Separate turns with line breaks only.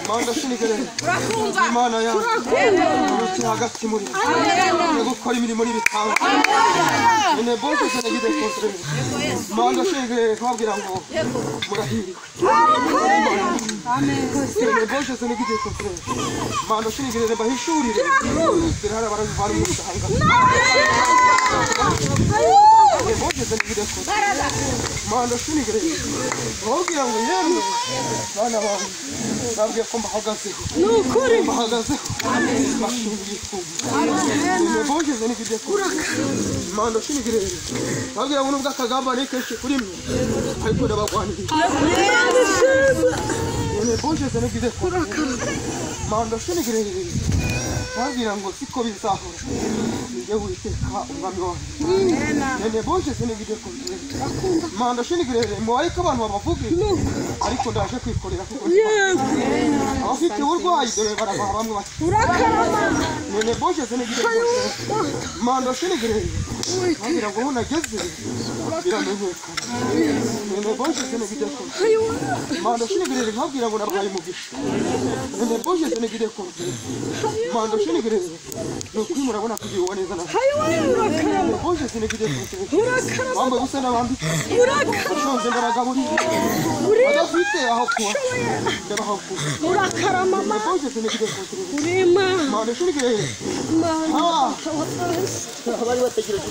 Manda shinigere Imana ya hagati muri gukora imirimo n'ibitanga ne bose sanagide kontre manda shinigere twabwira ngo murahiriwe amen ne bose sanagide kontre manda shinigere bahishurire zirara barazivana mu sanga ne bose sanagide kontre manda shinigere twabwira ngo yemwe bana bawe nabwiye ko mbahagazeho nukuri mbahagazeho bashingiye ku nebogeze n'ibyo kuri manda shinigire nabwiye ngo nubwo akagamba ni kenshi kuri mwe ariko ndabagwanirira nebogeze n'ibyo kuri manda shinigire nabwiye ngo siko bizahora nijye witeka umwami wanjye nebogeze n'ibyo kuri manda shinigire mubareke abantu babavuge ariko ndaje kwikorera kuko abafite uburwayi dore barava bamwe bati none bogeze n'igide manda shinigire ngira ngo nageze biramenyekana none bogeze n'igide manda shinigire nkabwira ngo nabaye mugisha none bogeze n'igide manda shinigire no kwimurabona kugiwa neza na bogeze n'igide bamwe gusa n'abandi ushonje ndabagaburira adafite aho kuba ndabaho urakarama mama bogeze n'igide urema manda shinigire bari bategereje